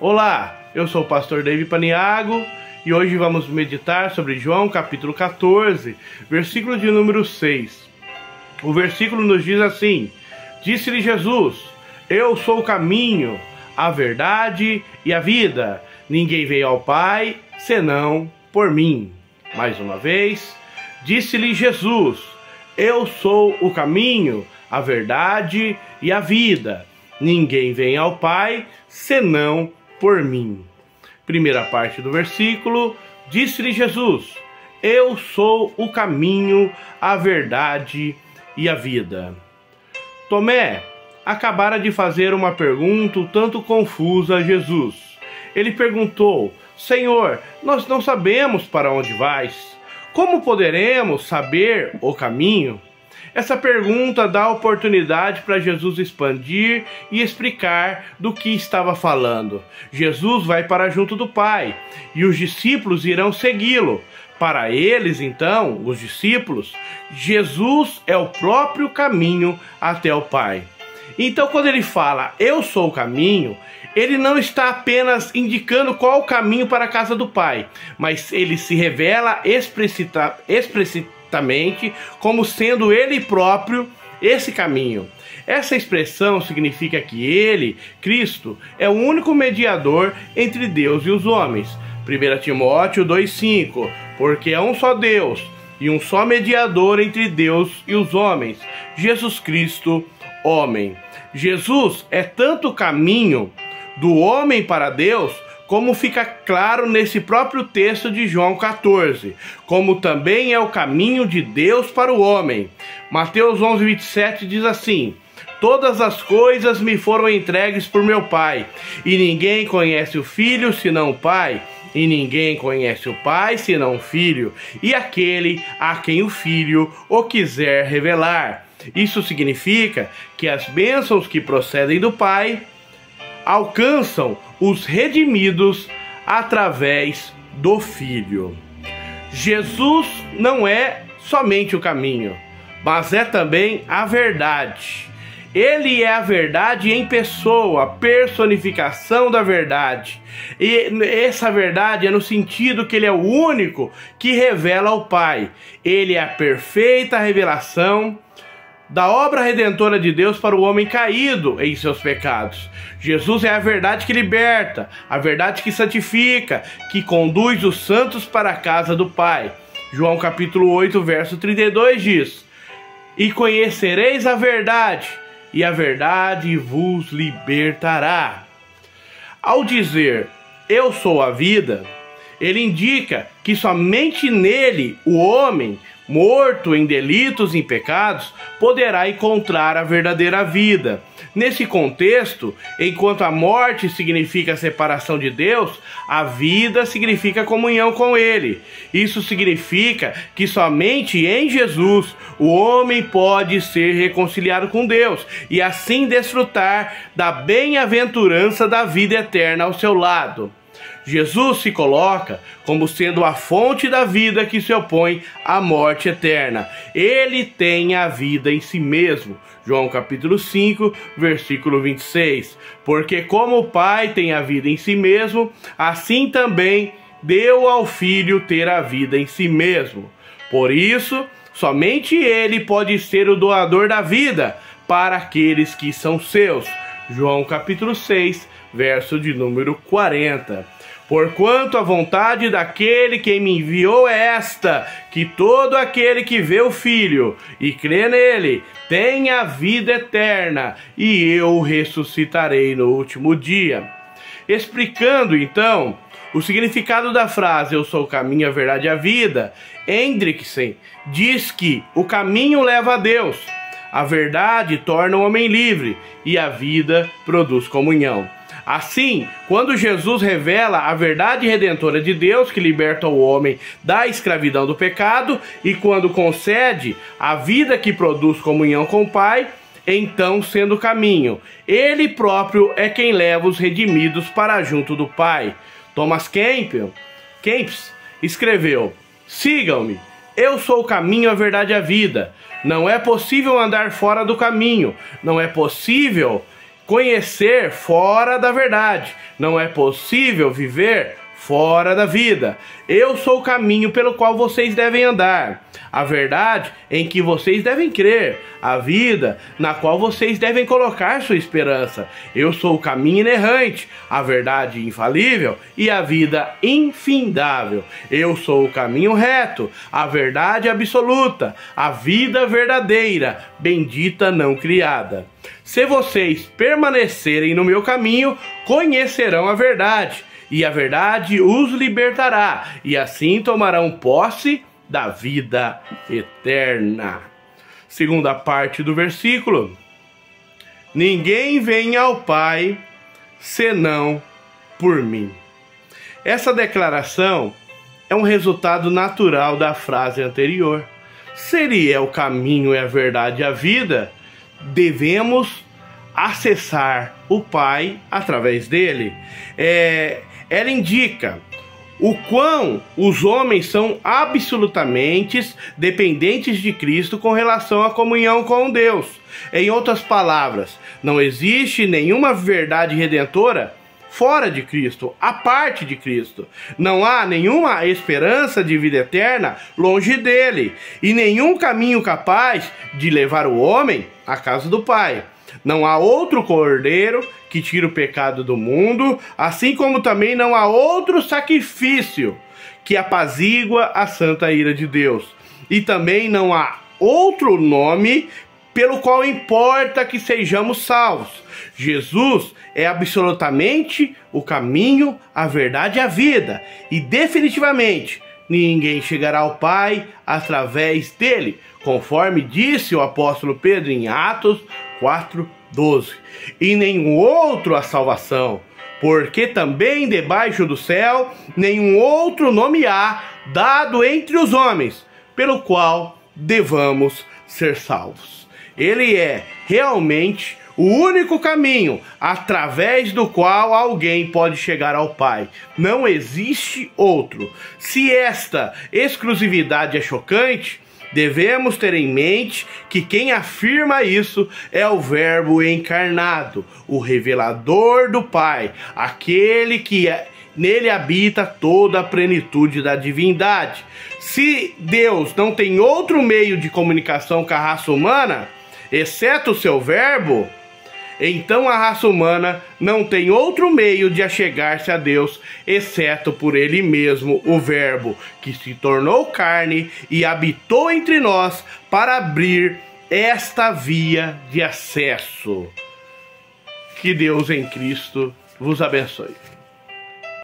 Olá, eu sou o pastor David Paniago e hoje vamos meditar sobre João capítulo 14, versículo de número 6. O versículo nos diz assim: Disse-lhe Jesus, eu sou o caminho, a verdade e a vida. Ninguém veio ao Pai senão por mim. Mais uma vez, disse-lhe Jesus, eu sou o caminho, a verdade e a vida. Ninguém vem ao Pai senão por mim. Primeira parte do versículo, disse-lhe Jesus, eu sou o caminho, a verdade e a vida. Tomé acabara de fazer uma pergunta um tanto confusa a Jesus. Ele perguntou, Senhor, nós não sabemos para onde vais. Como poderemos saber o caminho? Essa pergunta dá oportunidade para Jesus expandir e explicar do que estava falando. Jesus vai para junto do Pai e os discípulos irão segui-lo. Para eles, então, os discípulos, Jesus é o próprio caminho até o Pai. Então, quando ele fala, eu sou o caminho, ele não está apenas indicando qual o caminho para a casa do Pai, mas ele se revela explicitamente como sendo ele próprio esse caminho. Essa expressão significa que ele, Cristo, é o único mediador entre Deus e os homens. 1 Timóteo 2,5, porque é um só Deus e um só mediador entre Deus e os homens, Jesus Cristo, homem. Jesus é tanto o caminho do homem para Deus, como fica claro nesse próprio texto de João 14, como também é o caminho de Deus para o homem. Mateus 11:27 diz assim, todas as coisas me foram entregues por meu Pai, e ninguém conhece o Filho senão o Pai, e ninguém conhece o Pai senão o Filho, e aquele a quem o Filho o quiser revelar. Isso significa que as bênçãos que procedem do Pai alcançam os redimidos através do Filho. Jesus não é somente o caminho, mas é também a verdade. Ele é a verdade em pessoa, a personificação da verdade. E essa verdade é no sentido que ele é o único que revela ao Pai. Ele é a perfeita revelação da obra redentora de Deus para o homem caído em seus pecados. Jesus é a verdade que liberta, a verdade que santifica, que conduz os santos para a casa do Pai. João capítulo 8, verso 32 diz, e conhecereis a verdade, e a verdade vos libertará. Ao dizer, eu sou a vida, ele indica que somente nele, o homem, morto em delitos e em pecados, poderá encontrar a verdadeira vida. Nesse contexto, enquanto a morte significa a separação de Deus, a vida significa comunhão com Ele. Isso significa que somente em Jesus o homem pode ser reconciliado com Deus e assim desfrutar da bem-aventurança da vida eterna ao seu lado. Jesus se coloca como sendo a fonte da vida que se opõe à morte eterna. Ele tem a vida em si mesmo. João capítulo 5, versículo 26. Porque como o Pai tem a vida em si mesmo, assim também deu ao Filho ter a vida em si mesmo. Por isso, somente Ele pode ser o doador da vida para aqueles que são seus. João capítulo 6, verso de número 40. Porquanto a vontade daquele que me enviou é esta, que todo aquele que vê o Filho e crê nele tenha a vida eterna, e eu o ressuscitarei no último dia. Explicando então o significado da frase eu sou o caminho, a verdade e a vida, Hendrickson diz que o caminho leva a Deus, a verdade torna o homem livre e a vida produz comunhão. Assim, quando Jesus revela a verdade redentora de Deus que liberta o homem da escravidão do pecado e quando concede a vida que produz comunhão com o Pai, então sendo o caminho, Ele próprio é quem leva os redimidos para junto do Pai. Thomas Kempis escreveu, sigam-me, eu sou o caminho, a verdade e a vida. Não é possível andar fora do caminho, não é possível conhecer fora da verdade. Não é possível viver fora da vida. Eu sou o caminho pelo qual vocês devem andar, a verdade em que vocês devem crer, a vida na qual vocês devem colocar sua esperança. Eu sou o caminho inerrante, a verdade infalível e a vida infindável. Eu sou o caminho reto, a verdade absoluta, a vida verdadeira, bendita não criada. Se vocês permanecerem no meu caminho, conhecerão a verdade, e a verdade os libertará, e assim tomarão posse da vida eterna. Segunda parte do versículo: ninguém vem ao Pai senão por mim. Essa declaração é um resultado natural da frase anterior. Se Ele é o caminho, é a verdade e a vida, devemos acessar o Pai através dele. Ela indica o quão os homens são absolutamente dependentes de Cristo com relação à comunhão com Deus. Em outras palavras, não existe nenhuma verdade redentora fora de Cristo, à parte de Cristo. Não há nenhuma esperança de vida eterna longe dele, e nenhum caminho capaz de levar o homem à casa do Pai. Não há outro cordeiro que tira o pecado do mundo, assim como também não há outro sacrifício que apazigua a santa ira de Deus. E também não há outro nome pelo qual importa que sejamos salvos. Jesus é absolutamente o caminho, a verdade e a vida. E definitivamente ninguém chegará ao Pai através dele, conforme disse o apóstolo Pedro em Atos 4:12. E nenhum outro a salvação, porque também debaixo do céu nenhum outro nome há dado entre os homens, pelo qual devamos ser salvos. Ele é realmente o único caminho através do qual alguém pode chegar ao Pai. Não existe outro. Se esta exclusividade é chocante, devemos ter em mente que quem afirma isso é o Verbo encarnado, o revelador do Pai, aquele que nele habita toda a plenitude da divindade. Se Deus não tem outro meio de comunicação com a raça humana, exceto o seu Verbo, então a raça humana não tem outro meio de achegar-se a Deus, exceto por Ele mesmo, o Verbo, que se tornou carne e habitou entre nós para abrir esta via de acesso. Que Deus em Cristo vos abençoe.